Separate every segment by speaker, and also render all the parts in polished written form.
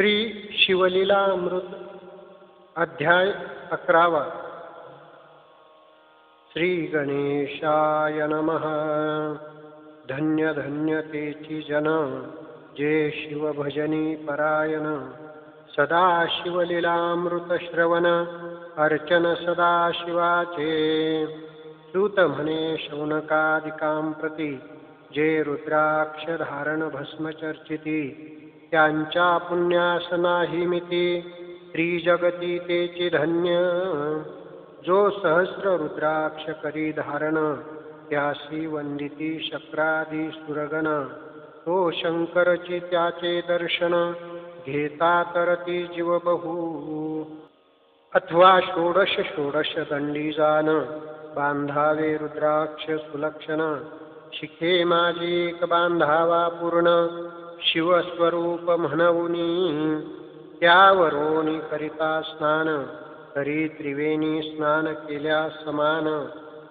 Speaker 1: श्री शिवलीला अमृत अध्याय 11। श्री गणेशाय नमः। धन्य धन्य तेची जन, जे शिव भजनी परायण। सदा शिवलीलामृत श्रवण, अर्चन सदा शिवाचे। सूत म्हणे शौनकादिकां प्रती, जे रुद्राक्ष धारण भस्म चर्चिती। त्यांच्या पुण्यास नाही मिती, त्रिजगती तेची धन्य। जो सहस्र रुद्राक्ष करी धारण, त्यासी वंदिती शक्रादी सुरगण। तो शंकरची त्याचे दर्शन, घेता तरती जीव बहु। अथवा षोडश षोडश दंडी जान, बांधावे रुद्राक्ष सुलक्षण। शिखे माझी एक बांधावा पूर्ण, शिवस्वरूप म्हणूनी। त्यावरोनी करिता स्नान, तरी त्रिवेणी स्नान केल्या समान।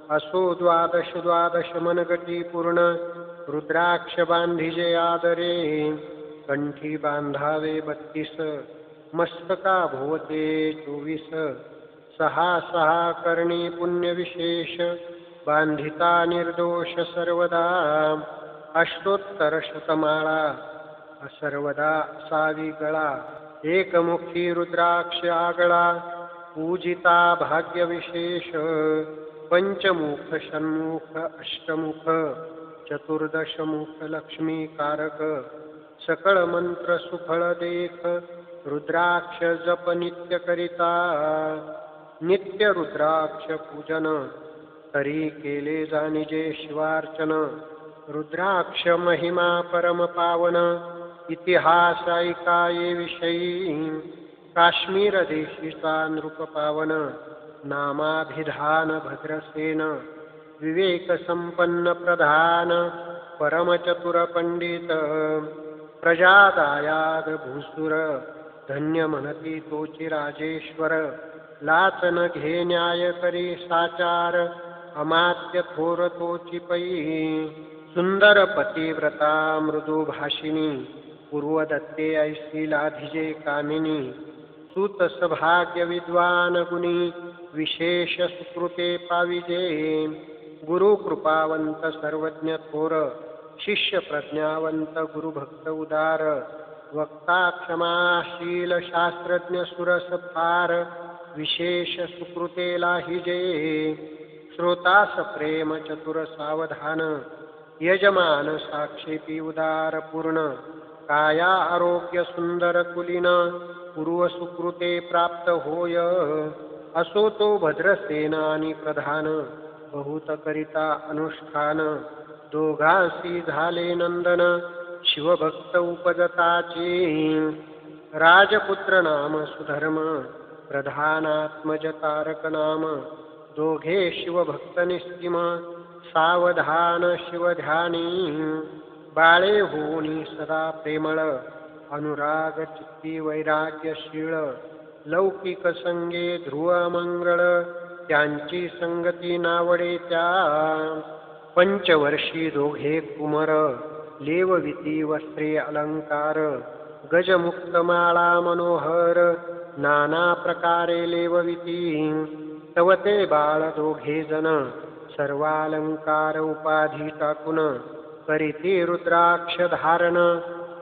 Speaker 1: असो द्वादश द्वादश मनगटी पूर्ण, रुद्राक्ष बांधिजे आदरे। कंठी बांधावे 32, मस्तका भोवते 24। सहा सहा करणी पुण्य विशेष, बांधिता निर्दोष सर्वदा। अष्टोत्तर शतमाळा सर्वदा असावी गळा, एकमुखी रुद्राक्ष आगळा। पूजिता भाग्य विशेष, पंचमुख षण्मुख अष्टमुख। चतुर्दशमुख लक्ष्मी कारक, सकळ मंत्र सुफळ देख। रुद्राक्ष जप नित्य करिता, नित्य रुद्राक्ष पूजन। तरी केले जाणिजे शिवार्चन, रुद्राक्ष महिमा परम पावन। इतिहास ऐकाये विषयी, काश्मीर देशीचा नृप पावन। नामाभिधान भद्रसेन, विवेक संपन्न प्रधान। परमचतुर पंडित, प्रजादायाद भूसुर। धन्य म्हणती तोची राजेश्वर, लाचन घे न्याय करी साचार। अमात्य थोर तोची पै, सुंदर पतिव्रता मृदू भाषिणी। पूर्वदत्ते ऐसी लाधिजे कामिनी। सूत सभाग्य विद्वान गुणी, विशेष सुकृते पाविजे। गुरु कृपावंत सर्वज्ञ थोर, शिष्य प्रज्ञावंत गुरुभक्त उदार। वक्ता क्षमाशील शास्त्रज्ञ सुरस फार, विशेष सुकृते लाहिजे। श्रोतास प्रेम चतुर सावधान, यजमान साक्षेपी उदार पूर्ण। काया आरोग्य सुंदर कुलीन, पूर्व सुकृते प्राप्त होय। असो तो भद्रसेन आणि प्रधान, बहुत करिता अनुष्ठान। दोघांसी झाले नंदन, शिवभक्त उपजताची। राजपुत्र नाम सुधर्म, प्रधानात्मज तारक नाम। दोघे शिवभक्त निस्तिम, सावधान शिवध्यानी। बाळे होनी सदा प्रेमळ, अनुराग चित्ती वैराग्यशीळ। लौकिक संगे ध्रुव मंगळ, त्यांची संगती नावडे त्या। पंचवर्षी दोघे कुमर, लेवविती वस्त्रे अलंकार। गजमुक्त माळा मनोहर, नाना प्रकारे लेवविती। तव ते बाळ दोघे जण, सर्वालंकार उपाधी टाकून। करीती रुद्राक्ष धारण,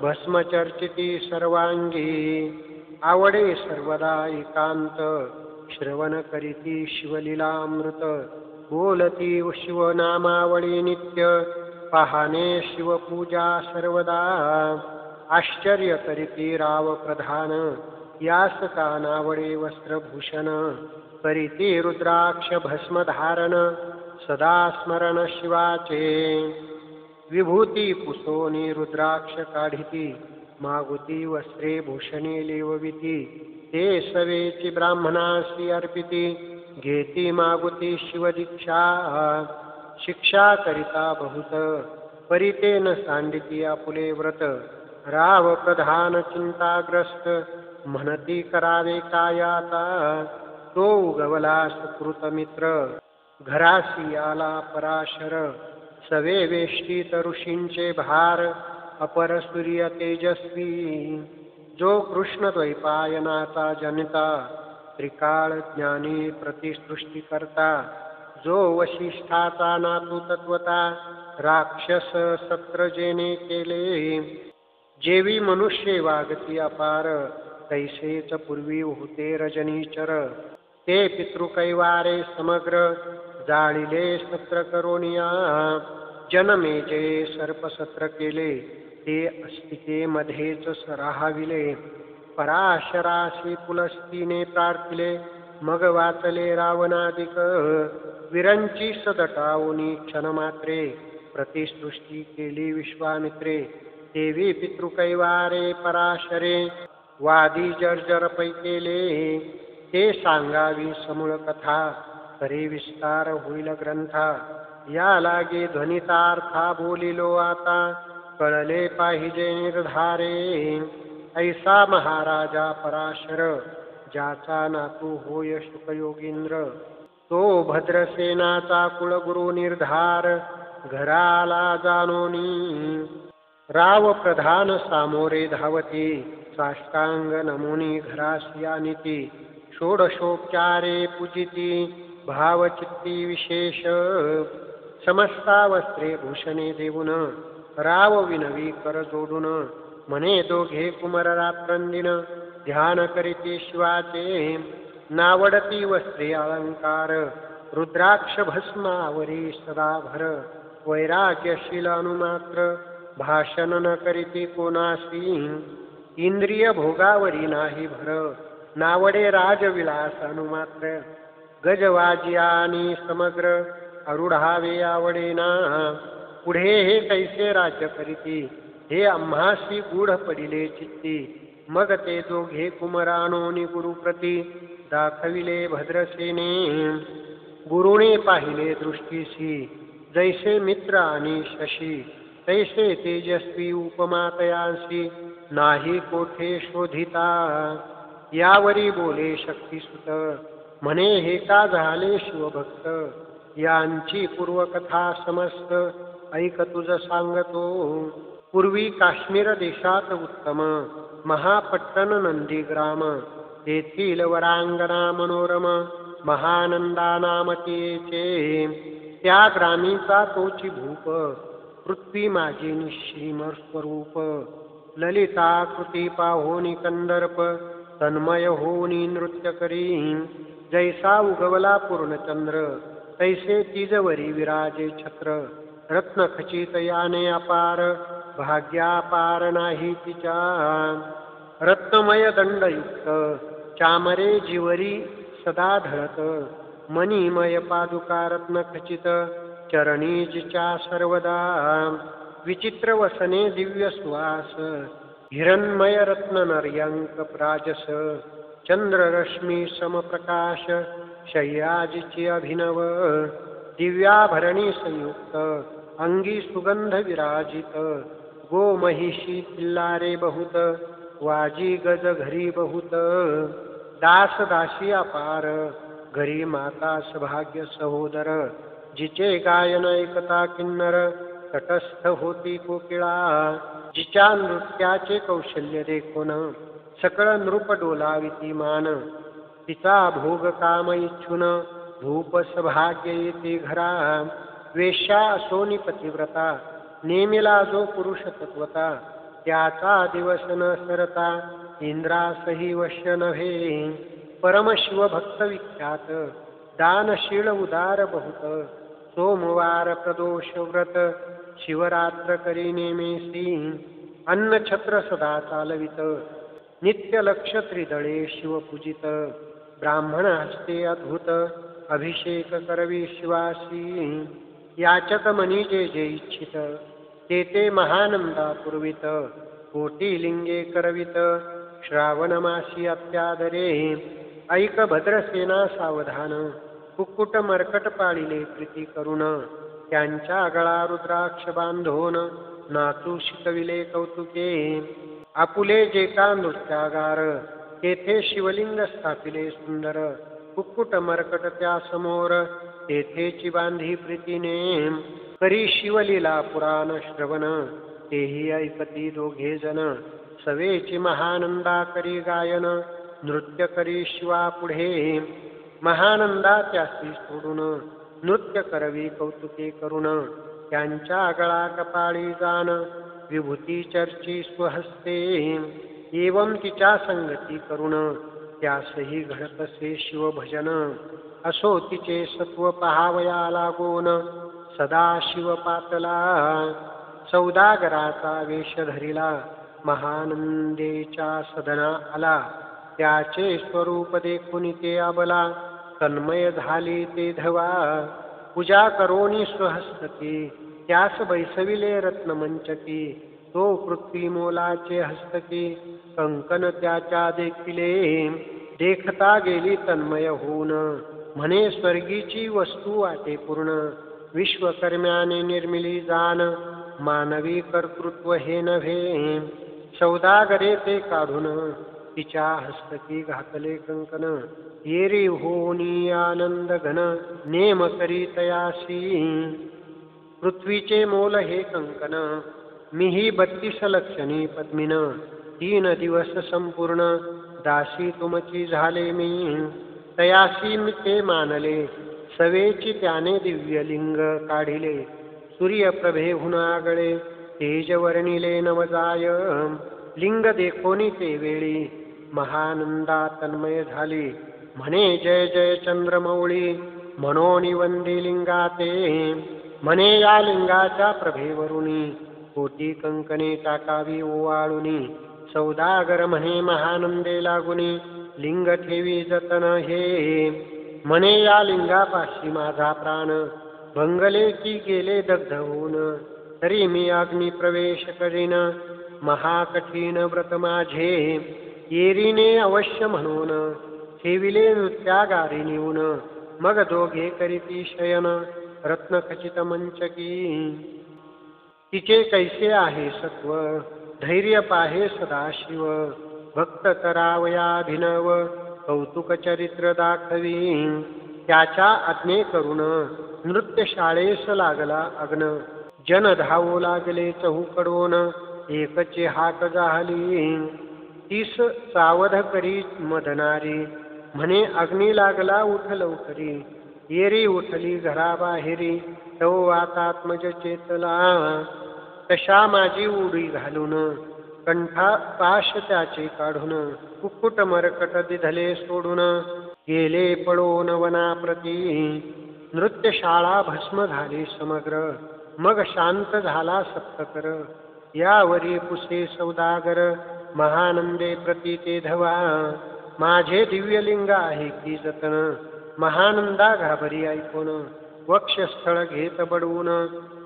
Speaker 1: भस्म चर्चिती सर्वांगी। आवडे सर्वदा एकांत, श्रवण करीती शिवलीलामृत। बोलती शिवनामावळी नित्य, पाहणे शिवपूजा सर्वदा। आश्चर्य करीती राव प्रधान, यास का नावडे वस्त्रभूषण। करीती रुद्राक्ष भस्म धारण, सदा स्मरण शिवाचे। विभूती पुसोनी रुद्राक्ष काढिती, मागुती वस्त्रे भूषणे लेवविती। ते सवेची ब्राह्मणासी अर्पिती, घेती मागुती शिवदीक्षा। शिक्षा करिता बहुत, परितेन सांडिती आपुले व्रत। राव प्रधान चिंताग्रस्त, म्हणती करावे काय आता। तो उगवला सुकृत मित्र, घरासी आला पराशर। सवे वेष्टीत ऋषींचे भार, अपर सूर्य तेजस्वी। जो कृष्ण द्वैपायनाचा जनिता त्रिकाळ ज्ञानी प्रतिसृष्टी करता जो वशिष्ठाचा नातू तत्वता राक्षस सत्र जेने केले जेवी मनुष्य वागती अपार तैसेच पूर्वी होते रजनीचर ते पितृकैवारे समग्र जाळिले सत्र करोनिया जनमे जे सर्पसत्र केले ते अस्तिकेमध्येच राहाविले पराशराशी पुलस्तीने प्रार्थिले मग वाचले रावणादिक विरंची सदटावुनी क्षणमात्रे प्रतिसृष्टी केली विश्वामित्रे देवी पितृकैवारे पराशरे वादी जर्जर पैकेले ते सांगावी समूळ कथा तरी विस्तार होईल ग्रंथा या लागे ध्वनितार्था बोलिलो आता कळले पाहिजे निर्धारे ऐसा महाराजा पराशर ज्याचा नातू होय शुकयोगींद्र तो भद्रसेनाचा कुलगुरु निर्धार घराला जानोनी राव प्रधान सामोरे धावती साष्टांग नमुनी घरासिया नीती षोडशोपचारे पूजिती भावचित्ती विशेष समस्ता वस्त्रे भूषणे देऊन राव विनवी कर जोडून म्हणे दोघे कुमार रात्रंदिन ध्यान करीती शिवाचे नावडती वस्त्रे अलंकार रुद्राक्ष भस्मावरी सदाभर वैराग्यशील अनुमात्र भाषण न करीती कोणासी इंद्रिय भोगावरी नाही भर नावडे राजविलास अनुमात्र गजवाजियानी समग्र अरुढावे आवडेना पुढे हे कैसे राज्य करीती हे आम्हासी गूढ पडिले चित्ती मग ते दोघे कुमरानोनी गुरुप्रती दाखविले भद्रसेने गुरुने पाहिले दृष्टीसी जैसे मित्र आणि शशी तैसे तेजस्वी उपमातयांसी नाही कोठे शोधिता यावरी बोले शक्तिसुत म्हणे हे का झाले शिवभक्त यांची पूर्वकथा समस्त ऐक तुझ सांगतो पूर्वी काश्मीर देशात उत्तम महापट्टण नंदीग्राम तेथील वरांगणा मनोरम महानंदा नामतीचे त्या ग्रामीचा तोची भूप पृथ्वी माझी निश्रीम स्वरूप ललिता कृती पाहोनी कंदर्प तन्मय होनी नृत्य करी जैसा उगवला पूर्णचंद्र तैसे तिजवरी विराजे छत्र रत्न खचित याने अपार भाग्यापार नाही तिच्या रत्नमय दंडयुक्त चामरे जिवरी सदा धरत मणिमय पादुका रत्न खचित चरणी जिच्या सर्वदा विचित्र वसने दिव्य सुवास हिरण्मय रत्न नर्यंक प्राजस चंद्ररश्मी समप्रकाश शय्याजिची अभिनव दिव्याभरणी संयुक्त अंगी सुगंध विराजित गोमहिषी किल्लारे बहुत वाजी गज घरी बहुत दास दासी अपार घरी माता सभाग्य सहोदर जिचे गायन ऐकता किन्नर तटस्थ होती कोकिळा जिच्या नृत्याचे कौशल्य देखून सकळ नृप डोलाविती मान तिचा भोग काम इच्छुन भूप सभाग्य येते घरा वेश्या असोनी पतिव्रता नेमिला जो पुरुष तत्वता त्याचा दिवस न सरता इंद्रासही वश्य नव्हे परमशिव भक्त विख्यात दानशील उदार बहुत सोमवार प्रदोष व्रत शिवरात्र करी नेमेसी अन्न छत्र सदा चालवित नित्य लक्ष त्रिदळे शिवपूजित ब्राह्मण हस्ते अद्भुत अभिषेक करवी शिवासी याचक मनी जे जे इच्छित ते ते महानंदा पुरवित कोटी लिंगे करवित श्रावण मासी अत्यादरे ऐक भद्रसेना सावधान कुक्कुट मरकट पाळिले प्रीती करुण त्यांच्या गळा रुद्राक्ष बांधोन नाचू शिकविले कौतुके आपुले जे का नृत्यागार तेथे शिवलिंग स्थापिले सुंदर कुक्कुट मरकट त्या समोर तेथेची बांधी प्रीतीने करी शिवलीला पुराण श्रवण तेही ऐकती दोघे जण सवेची महानंदा करी गायन नृत्य करी शिवा पुढे महानंदा त्यासी सोडून नृत्य करवी कौतुके करुण त्यांच्या गळा कपाळी जाण विभूती चर्ची स्वहस्ते एवं तिच्या संगती करुण त्यासही घडतसे शिवभजन असो तिचे सत्व पहावया लागोन सदा शिव पातला सौदागराचा वेश धरिला महानंदेच्या सदना आला त्याचे स्वरूप देखून ते अबला तन्मय झाली ते धवा पूजा करोनी स्वहस्तकी त्यास बैसविले रत्नमंचकी तो पृथ्वी मोलाचे हस्तकी कंकन त्याच्या देखिले देखता गेली तन्मय होऊन म्हणे स्वर्गीची वस्तू वाटे पूर्ण विश्वकर्म्याने निर्मिली जाण मानवी कर्तृत्व हे नव्हे सौदागरे ते काढून तिच्या हस्तकी घातले कंकन येरी होनी आनंद घन नेम करी तयासी पृथ्वीचे मोल हे कंकन मीही 32 लक्षणी पद्मिन 3 दिवस संपूर्ण दासी तुमची झाले मी तयासी मी ते मानले सवेची त्याने दिव्यलिंग काढिले सूर्यप्रभेहून आगळे तेज वर्णिले नवजाय लिंग देखोनी ते वेळी महानंदा तन्मय झाली म्हणे जय जय चंद्रमौळी म्हणोनी वंदी लिंगाते म्हणे या लिंगाच्या प्रभेवरुनी कोटी कंकणे टाकावी ओवाळुनी सौदागर म्हणे महानंदे लागुनी लिंग ठेवी जतन हे म्हणे या लिंगापाशी माझा प्राण भंगले की गेले दग्ध होऊन तरी मी अग्नी प्रवेश करीन महाकठीण व्रत माझे येरीने अवश्य म्हणून ठेविले नृत्यागारी नेऊन मग दोघे करीती शयन रत्नखचित मंचकी तिचे कैसे आहे सत्व धैर्य पाहे सदाशिव भक्त करावयाभिनव कौतुक चरित्र दाखवी त्याच्या आज्ञे करून नृत्य शाळेस लागला अग्न जन धावू लागले चहूकडून एकची हाक झाली 30 सावध करी मदनारी म्हणे अग्नी लागला उठ लवकरी येरी उठली घराबाहेरी तो आत्मज चेतला तशा माझी उडी घालून कंठा पाश त्याचे काढून कुक्कुट मरकट दिधले सोडून गेले पळून वनाप्रती नृत्यशाळा भस्म झाली समग्र मग शांत झाला सप्तकर यावरी पुसे सौदागर महानंदे प्रती ते धवा माझे दिव्यलिंग आहे की जतन महानंदा घाबरी ऐकून वक्षस्थळ घेत बडवून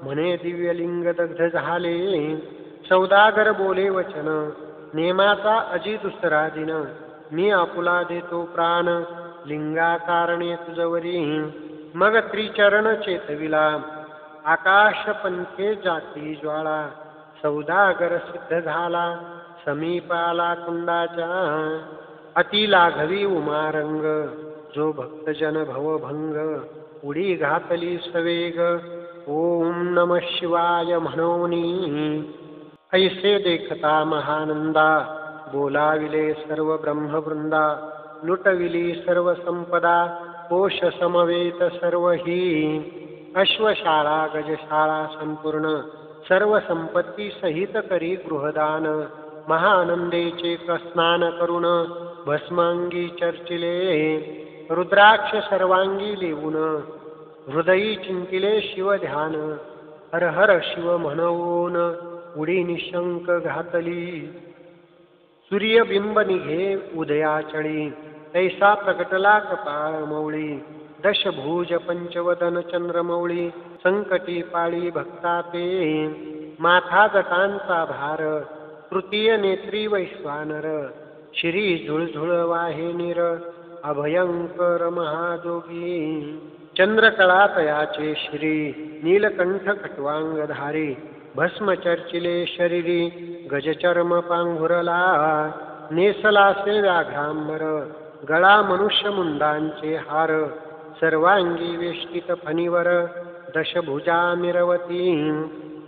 Speaker 1: म्हणे दिव्यलिंग दग्ध झाले सौदागर बोले वचन नेमाचा अजी दुसरा दिन मी आपुला देतो प्राण लिंगा कारणे तुझवरी मग त्रिचरण चेतविला आकाश पंथे जाती ज्वाळा सौदागर सिद्ध झाला समीपाला कुंडाच्या अति लाघवी उमारंग जो भक्तजन भवभंग उडी घातली सवेग ओम नम शिवाय म्हणोनी ऐसे देखता महानंदा बोलाविले सर्व ब्रह्मवृंदा लुटविली सर्व संपदा कोश समवेत सर्व ही अश्वशाळा गजशाळा संपूर्ण सर्व संपत्ती सहित करी गृहदान महानंदेचे स्नान करून भस्मांगी चर्चिले रुद्राक्ष सर्वांगी लेवून हृदयी चिंतिले शिव ध्यान हर हर शिव म्हणून उडी निशंक घातली सूर्यबिंब निघे उदयाचळी तैसा प्रकटला कपाळ मौळी दशभुज पंचवदन चंद्रमौळी संकटी पाळी भक्ता ते माथा जटांचा भार तृतीय नेत्री वैश्वानर श्री झुळझुळ वाहे निर अभयंकर महाजोगी चंद्रकळा तयाचे श्री नीलकंठ खट्वांगधारी भस्म चर्चिले शरीरी गजचर्म पांघुरला नेसलासे व्याघ्रांबर गळा मनुष्य मुंडांचे हार सर्वांगी वेष्टित फणीवर दशभुजा मिरवती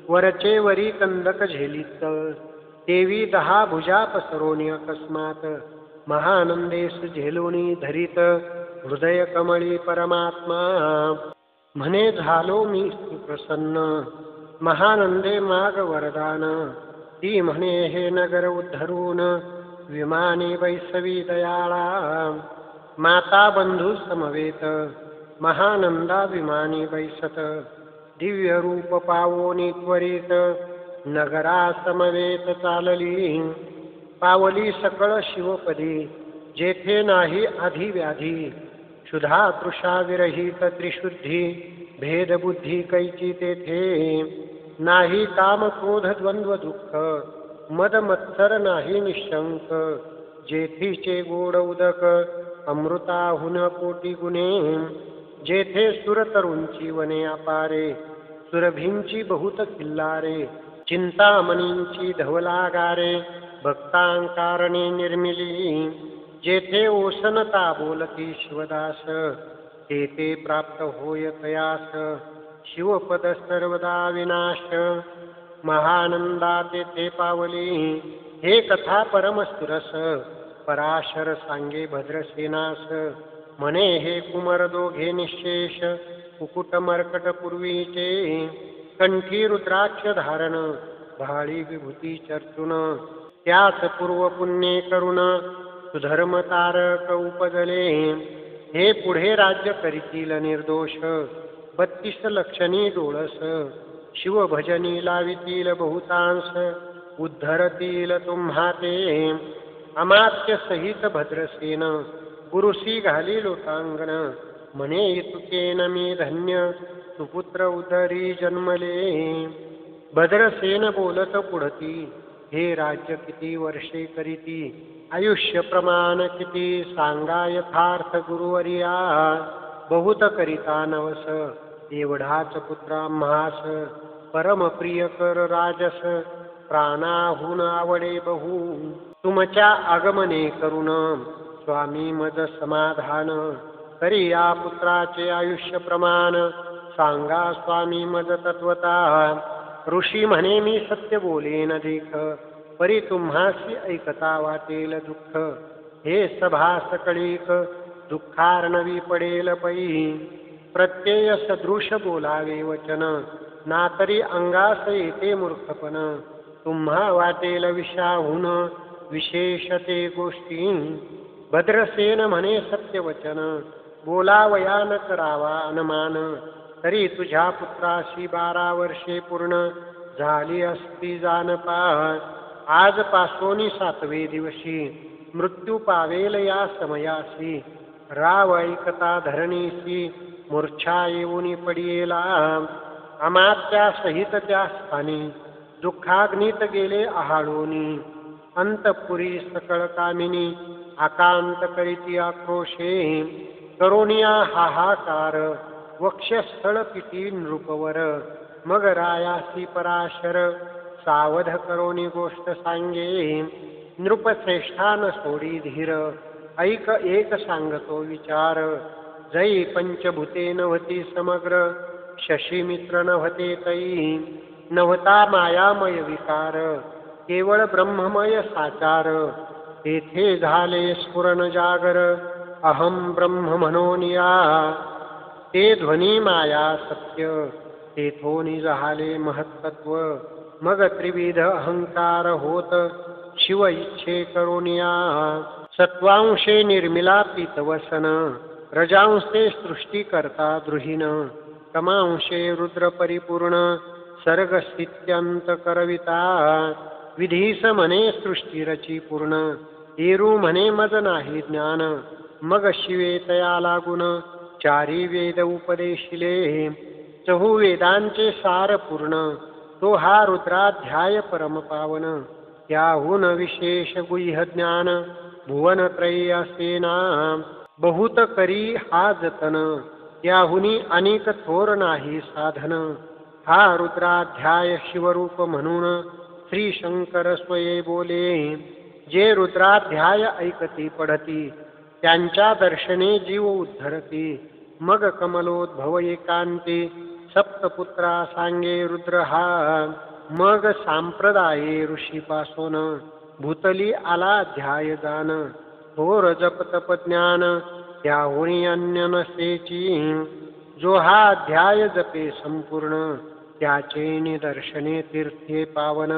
Speaker 1: वरचे वरी कंदक झेलित देवी 10 भुजा पसरोनी अकस्मात महानंदेस झेलोनी धरित हृदय कमळी परमात्मा म्हणे झालो मी प्रसन्न महानंदे माग वरदान ती म्हणे हे नगर उद्धरून विमानी वैसवी दयाळा माता बंधू समवेत महानंदा विमानी बैसत दिव्य रूप पावोनी त्वरित नगरा समवेत चालली पावली सकळ शिवपदी जेथे नाही आधी व्याधी क्षुधा तृषा विरहित त्रिशुद्धी भेदबुद्धी कैची तेथे नाही काम क्रोध द्वंद्व दुःख मद मत्सर नाही निशंक जेथीचे गोड उदक अमृताहुन कोटी गुणे जेथे सुरतरुंची वने अपारे सुरभींची बहुत किल्लारे चिंतामणींची धवलागारे भक्तांकारणे निर्मिली जेथे ओसनता बोलती शिवदास तेथे प्राप्त होय तयास शिवपद सर्वदा विनाश महानंदा तेथे पावली हे कथा परमसुरस पराशर सांगे भद्रसेनास म्हणे हे कुमर दोघे निशेष कुकुट मर्कट पूर्वीचे कंठी रुद्राक्ष धारण भाळी विभूती चर्चुन त्याच पूर्व पुण्ये करुण सुधर्म तारक उपजले हे पुढे राज्य करीतील निर्दोष 32 लक्षणी डोळस शिवभजनी लावितील बहुतांश उद्धरतील तुम्हा ते अमात्य सहित भद्रसेन गुरुसी घाली लोटांगण म्हणे तुकेन मी धन्य सुपुत्र उदरी जन्मले भद्रसेन बोलत पुढती हे राज्य किती वर्षे करीती आयुष्य प्रमाण किती सांगा यथार्थ गुरुवर्या बहुत करिता नवस एवढाच पुत्रा म्हास परम प्रिय कर राजस प्राणाहून आवडे बहु तुमच्या आगमने करुण स्वामी मज समाधान तरी या पुत्राचे आयुष्य प्रमाण सांगा स्वामी मज तत्वता ऋषी म्हणे मी सत्य बोलेन देख परी तुम्हासी ऐकता वाटेल दुःख हे सभास कळीक दुःखार्णवी पडेल पै प्रत्यय सदृश बोलावे वचन ना तरी अंगास येते मूर्खपण तुम्हा वाटेल विषाहून विशेषते गोष्टी भद्रसेन म्हणे सत्यवचन बोलावया न करावा अनुमान तरी तुझ्या पुत्राशी 12 वर्षे पूर्ण झाली असती जानपा आजपासोनी 7वे दिवशी मृत्यू पावेल या समयासी राव ऐकता धरणीसी मूर्छा येऊनी पडियेला अमात्या सहित त्या स्थानी दुःखाग्नीत गेले आहाळोनी अंतपुरी सकळ कामिनी आकांत करीती आक्रोशे करोनिया हाहाकार वक्षस्थळ पिटी नृपवर मग रायासी पराशर सावध करोनी गोष्ट सांगे नृपश्रेष्ठान सोडी धीर ऐक एक सांगतो विचार जै पंचभूते नव्हती समग्र शशीमित्र नव्हते तै नव्हता मायामय विकार केवळ ब्रह्ममय साचार तेथे झाले स्फुरण जागर अहम ब्रह्म म्हणोनिया ते ध्वनी माया सत्य तेथोनी झाले महत्त्व मग त्रिविध अहंकार होत शिव इच्छे करोनिया सत्वांशे निर्मिला पीतवसन रजांशे सृष्टी करता द्रुहीन तमांशे रुद्र परिपूर्ण सर्ग स्थित्यंत करविता विधीस म्हणे सृष्टी रची पूर्ण एरू म्हणे मज नाही ज्ञान मग शिवे तया लागून 4 वेद उपदेशिले चहुवेदांचे सार पूर्ण तो हा रुद्राध्याय परम पावन त्याहून विशेष गुह्य ज्ञान भुवनत्रयी असेना बहुत करी हा जतन त्याहुनी अनेक थोर नाही साधन हा रुद्राध्याय शिवरूप म्हणून श्री शंकर स्वये बोले जे रुद्राध्याय ऐकती पढती त्यांच्या दर्शने जीव उद्धरती मग कमलोद्भव एकांती सप्तपुत्रा सांगे रुद्र हा मग सांप्रदाये ऋषीपासून भूतली आला ध्याय जान. थोर जप तप ज्ञान त्याहुनी अन्य नसेची. जो हा अध्याय जपे संपूर्ण त्याचे निदर्शने तीर्थे पावन.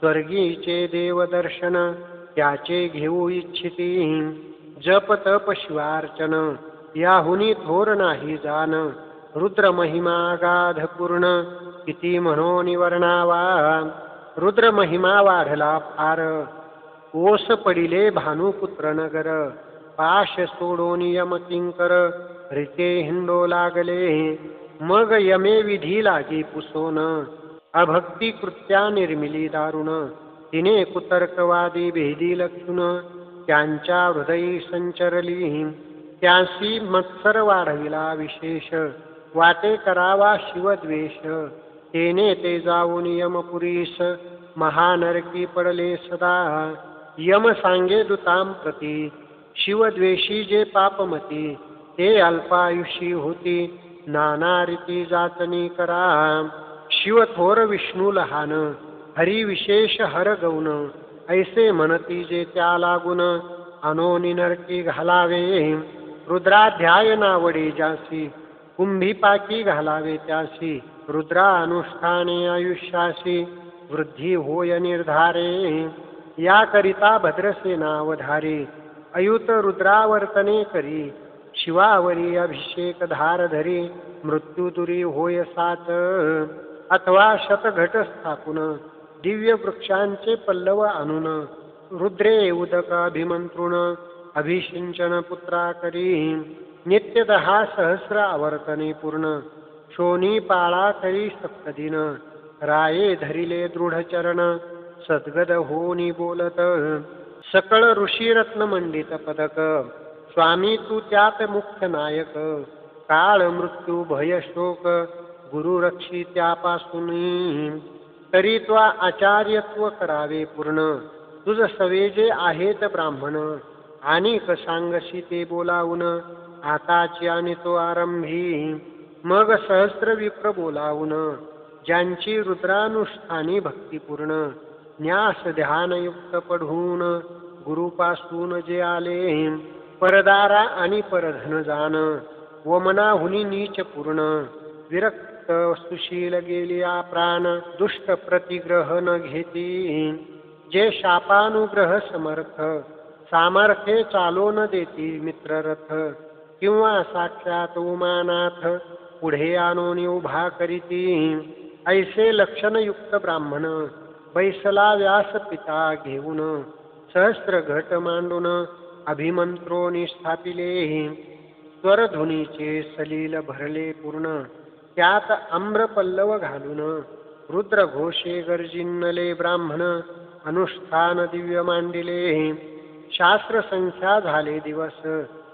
Speaker 1: स्वर्गीचे देवदर्शन त्याचे घेऊ इच्छिती. जप तप शिवार्चन याहुनी थोर नाही जान. रुद्र महिमा गाध पूर्ण किती म्हणून वर्णावा. रुद्र महिमा वाढला फार ओस पडिले भानुपुत्र नगर. पाश सोडून यम किंकर रिते हिंडो लागले. मग यमे विधी लागी पुसोन अभक्ती कृत्या निर्मिली दारुण. तिने कुतर्कवादी भेदी लक्षुन त्यांच्या हृदयी संचरली. त्यांसी मत्सर वाढविला विशेष वाटे करावा शिवद्वेष. तेने ते जाऊन यमपुरीस महानरकी पडले सदा. यम सांगे दूतां प्रती शिवद्वेषी जे पापमती. ते अल्पायुषी होती नाना रीती जातनी करा. शिव थोर विष्णू लहान हरी विशेष हर गौण. ऐसे म्हणती जे त्या लागून अनोनी नरकी घालावे. रुद्राध्याय नावडे जासी कुंभीपाकी घालावे त्यासी. रुद्रा अनुष्ठाने आयुष्यासी वृद्धी होय निर्धारे. याकरिता भद्रसेनावधारी अयुत रुद्रावर्तने करी. शिवावरी अभिषेक धार धरी मृत्यू दुरी होय साच. अथवा शतघट स्थापून दिव्य वृक्षांचे पल्लव आणून. रुद्रे उदक अभिमंत्रुण अभिषिंचन पुत्रा करी. नित्य 10 सहस्र आवर्तने पूर्ण शोनी पाळा करी सप्तदिन. राये धरिले दृढ चरण सद्गद होनी बोलत. सकळ ऋषी रत्न मंडित पदक स्वामी तू त्यात मुख्य नायक. काळ मृत्यू भय शोक गुरु रक्षी त्यापासून. तरी त्वा आचार्यत्व करावे पूर्ण. तुझ सवेजे आहेत ब्राह्मण. आणिक सांगशी ते बोलावून आताची आणि तो आरंभी. मग सहस्त्र विप्र बोलावून ज्यांची रुद्रानुष्ठानी भक्तिपूर्ण. न्यास ध्यानयुक्त पढून गुरुपासून जे आले. परदारा आणि परधन जाण वमनाहुनी नीच पूर्ण. विरक्त सुशील गेलिया प्राण दुष्ट प्रतिग्रह न घेती. जे शापानुग्रह समर्थ सामर्थ्ये चालो न देती मित्ररथ. किंवा साक्षात उमानाथ पुढे आणून उभा करीती. ऐसे लक्षणयुक्त ब्राह्मण बैसला व्यास पिता घेऊन. सहस्त्र घट मांडून अभिमंत्रोनी स्थापिले. स्वरधुनीचे सलील भरले पूर्ण त्यात आम्र पल्लव घालून. रुद्र घोषे गर्जिन्नले ब्राह्मण अनुष्ठान दिव्य मांडिले. शास्त्र संख्या झाले दिवस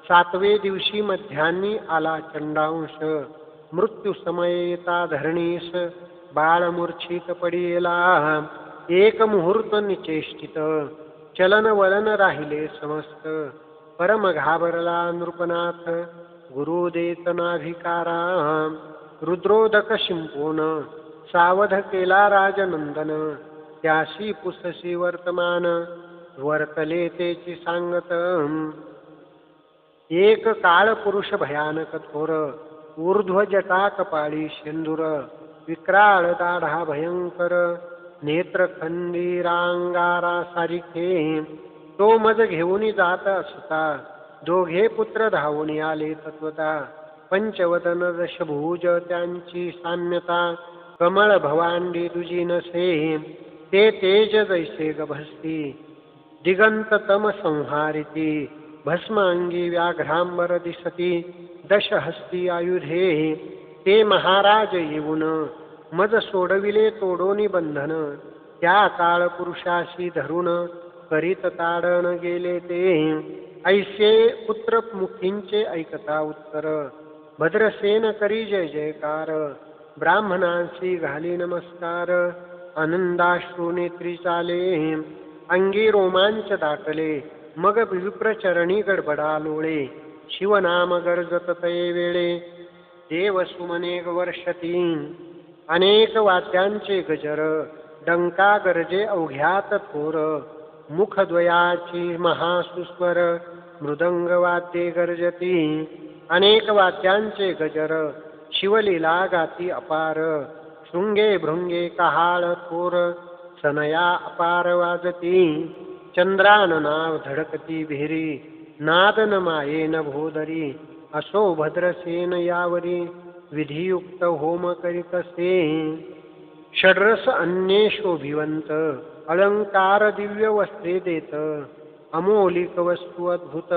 Speaker 1: 7वे दिवशी मध्यान्नी आला चंडांश. मृत्यू समय येता धरणीस बाळ मूर्छित पडिला. एक मुहूर्त निचेष्टित चलन वलन राहिले समस्त. परम घाबरला नृपनाथ गुरु देत नाभिकारा. रुद्रोदक शिंपून सावध केला राजनंदन. त्याशी पुससी वर्तमान वर्तले तेची सांगत. एक काळ पुरुष भयानक थोर ऊर्ध्व जटा कपाळी शेंदूर. विक्राळ दाढा भयंकर नेत्र खंडीरांगारा सारिखे. तो मज घेऊन जात असता दोघे पुत्र धावून आले तत्वता. पंचवदन दशभुज त्यांची साम्यता. कमळ भवांडी दुजी नसे ते तेज जैसे गभस्ती. दिगंत तम संहारिती भस्म अंगी व्याघ्रांबर दिसती. दशहस्ती आयुधे ते महाराज येऊन मज सोडविले तोडोनी बंधन. त्या काळ पुरुषाशी धरून करीत ताडण गेले ते. ऐसे पुत्र मुखींचे ऐकता उत्तर भद्रसेन करी जय जयकार. ब्राह्मणांशी घाली नमस्कार आनंदाश्रू नेत्री चाले. अंगी रोमांच दाटले मग विप्रचरणी गडबडा लोळे. शिवनाम गर्जत तये वेळे देव सुमने वर्षती. अनेक वाद्यांचे गजर डंका गरजे अवघ्यात थोर मुखद्वयाची महासुस्वर मृदंग वाद्ये गर्जती अनेक वाद्यांचे गजर शिवलीला गाती अपार शृंगे भृंगे कहाळ थोर सनया अपार वाजती चंद्रान नाव धडकती भिरी नादन मायेन भोदरी असो भद्रसेन यावरी विधियुक्त होम करीतसे षड्रस अन्ये शोभिवंत अलंकार दिव्य वस्त्रे देत अमोलिक वस्तू अद्भुत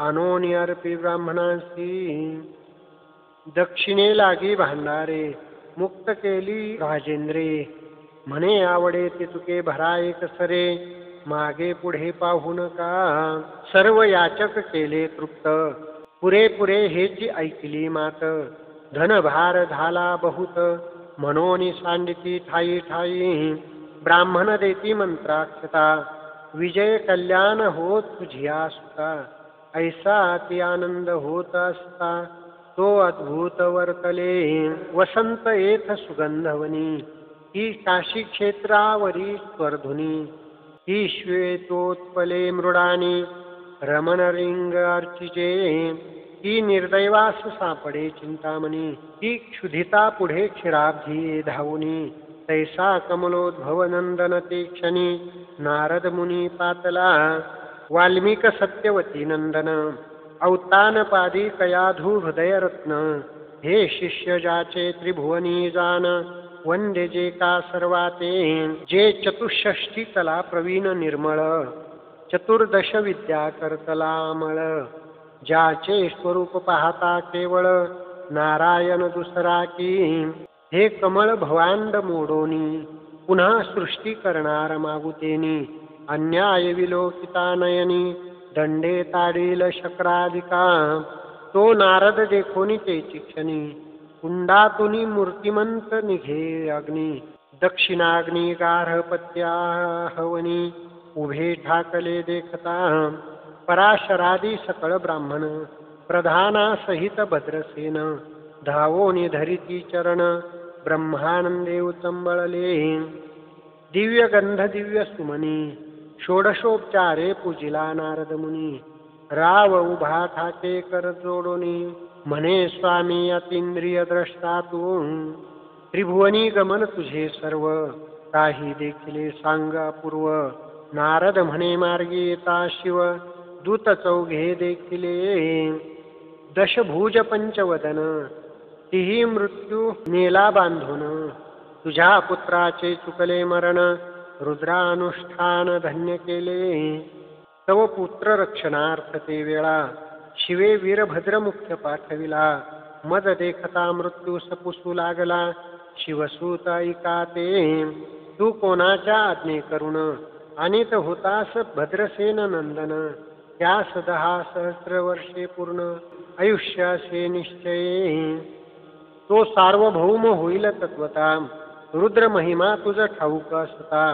Speaker 1: आणोनी अर्पी ब्राह्मणांसी दक्षिणे लागी भांडारे मुक्त केली राजेंद्रे म्हणे आवडे ते तुके भरा एक सरे मागे पुढे पाहू नका सर्व याचक केले तृप्त पुरे हेची ऐकली मात धनभार झाला बहुत म्हणून सांडिती ठाई ठाई ब्राह्मण देती मंत्राक्षता विजय कल्याण होत तुझिया सुता ऐसा अति आनंद होत असता तो अद्भुत वर्तले वसंत येथ सुगंधवनी ही काशी क्षेत्रावरी स्वर्धुनी ही श्वेतोत्पले मृडानी रमण रिंग अर्चिजे ही निर्दैवास सापडे चिंतामणी ही क्षुधिता पुढे क्षीराब्धी धावुनी तैसा कमलोद्भव नंदन ते क्षणी नारद मुनी पातला वाल्मिक सत्यवती नंदन अवतान पादी कयाधू हृदय रत्न हे शिष्य जाचे त्रिभुवनी जान वंदे जे का सर्वाते जे चतुष्षष्टी कला प्रवीण निर्मळ चतुर्दश विद्या करतला अमळ ज्याचे स्वरूप पाहता केवळ नारायण दुसरा की हे कमळ भवांड मोडोनी पुन्हा सृष्टी करणार मागुतेनी अन्याय विलोकिता नयनी दंडे ताडील शक्राधिका तो नारद देखोनी ते चिक्षणी कुंडातुनी मूर्तिमंत निघे अग्नी दक्षिणाग्नी गार्हपत्या हवनी उभे ठाकले देखता पराशरादी सकळ ब्राह्मण प्रधाना सहित भद्रसेन धावोनी धरिती चरण ब्रह्मानंदे उचंबळले दिव्य गंध दिव्य सुमनी षोडशोपचारे पूजिला नारद मुनी राव उभा ठाके कर जोडोनी म्हणे स्वामी अतींद्रिय द्रष्टा तू त्रिभुवनी गमन तुझे सर्व काही देखिले सांगा पूर्व नारद म्हणे मार्गी येता शिव दूत चौघे देखिले दशभुज पंचवदन तिही मृत्यू नेला बांधून तुझ्या पुत्राचे चुकले मरण रुद्रानुष्ठान धन्य केले तव पुत्र रक्षणार्थ ते वेळा शिवे वीरभद्र मुख्य पाठविला मद देखता मृत्यू सपुसू लागला शिवसूत ऐका ते तू कोणाच्या आज्ञे करुण अनित होतास भद्रसेन नंदन त्यास 10 सहस्र वर्षे पूर्ण आयुष्यासे निश्चये तो सार्वभौम होईल तत्वता रुद्र महिमा तुझ ठाऊक असता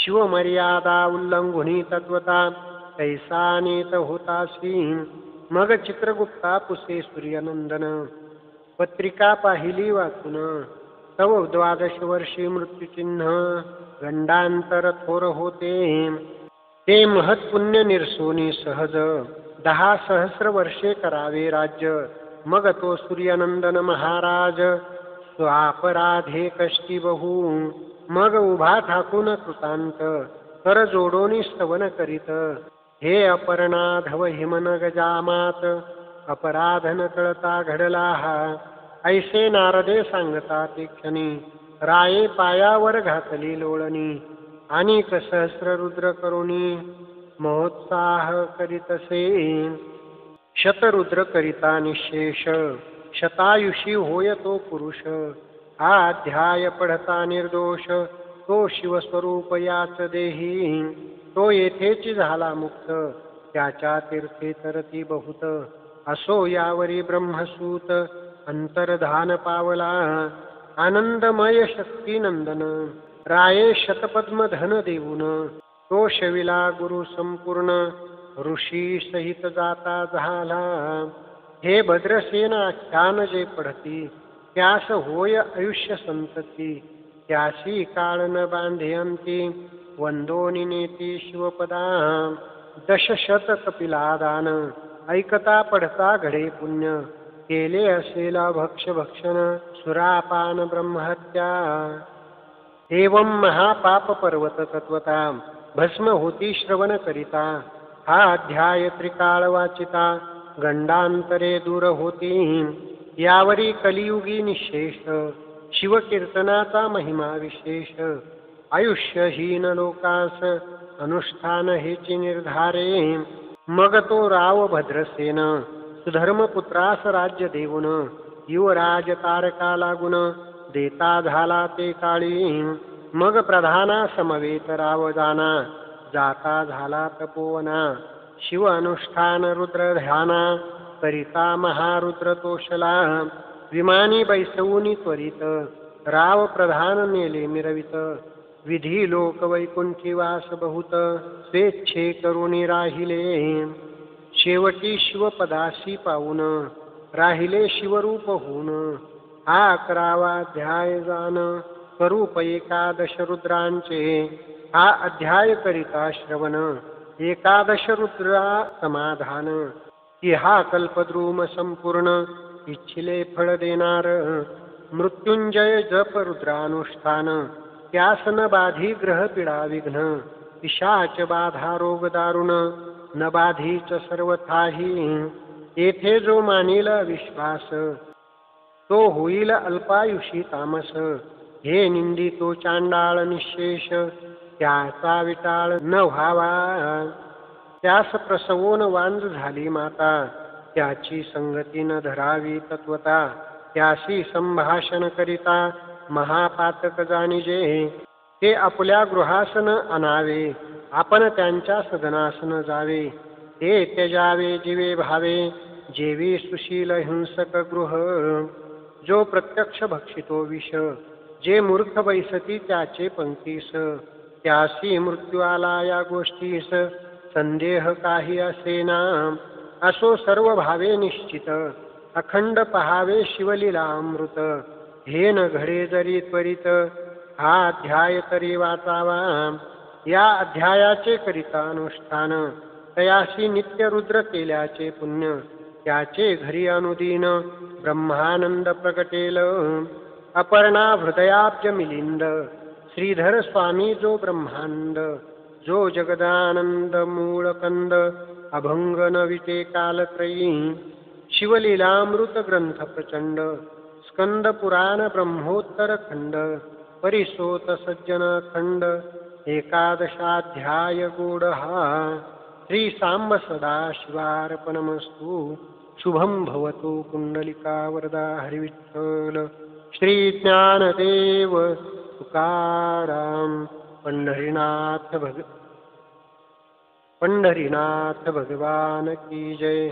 Speaker 1: शिव मर्यादा उल्लंघुनी तत्वता कैसा नेत होतासी मग चित्रगुप्ता पुसे सूर्यनंदन पत्रिका पाहिली वाचून तव 12 वर्षी मृत्यूचिन्ह गंडांतर थोर होते ते महत्पुण्य निरसोनी सहज 10 सहस्र वर्षे करावे राज्य मग तो सूर्यनंदन महाराज स्वापराधे कष्टी बहु मग उभा ठाकून कृतांत कर जोडोनी स्तवन करीत हे अपर्णाधव हिमन गजामात अपराध न कळता घडला हा ऐसे नारदे सांगता ते क्षणी राये पायावर घातली लोळणी आणि सहस्र रुद्र करुणी महोत्साह करीतसे शतरुद्र करिता निशेष शतायुषी होय तो पुरुष हा अध्याय पढता निर्दोष तो शिवस्वरूप याच देही तो येथेच झाला मुक्त त्याच्या तीर्थे तरती बहुत असो यावरी ब्रह्मसूत अंतर्धान पावला आनंदमय शक्ती नंदन राये शतपद्म धन देऊन तो शविला गुरु संपूर्ण ऋषी सहित जाता झाला हे भद्रसेन आख्यान जे पढती त्यास होय आयुष्य संतती त्यासी काळ न बांधेंती वंदोनी नेती शिवपदा दशशत कपिलादान ऐकता पडता घडे पुण्य केले असेला भक्षण सुरापान ब्रह्महत्या एवं महापाप पर्वत तत्वता भस्म होती श्रवण करिता हा अध्याय त्रिकाळ वाचिता गंडांतरे दूर होती यावरी कलियुगी निशेष शिवकीर्तनाचा महिमा विशेष आयुष्यहीन लोकास अनुष्ठान हेची निर्धारे मग तो राव भद्रसेन सुधर्मपुत्रास राज्य देऊन युवराज तारका लागून देता झाला ते काळी मग प्रधाना समवेत राव जाना जाता झाला तपोवना शिव अनुष्ठान रुद्र ध्याना करिता महारुद्र तोषला विमानी बैसवूनी त्वरित राव प्रधान नेले मिरवित विधी लोक वैकुंठी वास बहुत स्वेच्छे करुणी राहिले शेवटी शिवपदासी पाऊन राहिले शिवरूप होऊन हा 11वा अध्याय जाण स्वरूप एकादश रुद्रांचे हा अध्याय करिता श्रवण एकादश रुद्रा समाधान की हा कल्पद्रुम संपूर्ण इच्छिले फळ देणार मृत्युंजय जप रुद्रानुष्ठान त्यास न बाधी ग्रह पीडा विघ्न पिशाच बाधा रोग दारुण न बाधीच सर्वथाही येथे जो मानिल विश्वास तो होईल अल्पायुषी तामस हे निंदितो चांडाळ निशेष त्याचा विटाळ न व्हावा त्यास प्रसवून वांज झाली माता त्याची संगती न धरावी तत्वता त्याशी संभाषण करिता महापातक जाणिजे ते आपल्या गृहास न आणावे आपण त्यांच्या सदनास न जावे ते त्यजावे जीवे भावे जेवी सुशील हिंसक गृह जो प्रत्यक्ष भक्षितो विष जे मूर्ख बैसती त्याचे पंक्तीस त्यासी मृत्यू आला या गोष्टीस संदेह काही असेना असो सर्व भावे निश्चित अखंड पहावे शिवलीला अमृत हे न घडे जरी त्वरित हा अध्याय तरी वाचावा या अध्यायाचे करिता अनुष्ठान तयासी नित्य रुद्र केल्याचे पुण्य त्याचे घरी अनुदीन ब्रह्मानंद प्रगटेल अपर्णा हृदयाब्ज मिलिंद श्रीधर स्वामी जो ब्रह्मानंद जो जगदानंद मूळकंद अभंग न विटे कालत्रयी शिवलीलामृत ग्रंथ प्रचंड स्कंद पुराण ब्रह्मोत्तर खंड परिसोत सज्जन खंड एकादशाध्याय गोड हा श्री सांब सदा शिवार्पणमस्तु शुभम भवतु कुंडलिका वरदा हरिविठ्ठल श्री ज्ञानदेव तुकाराम पंढरीनाथ भगवान की जय।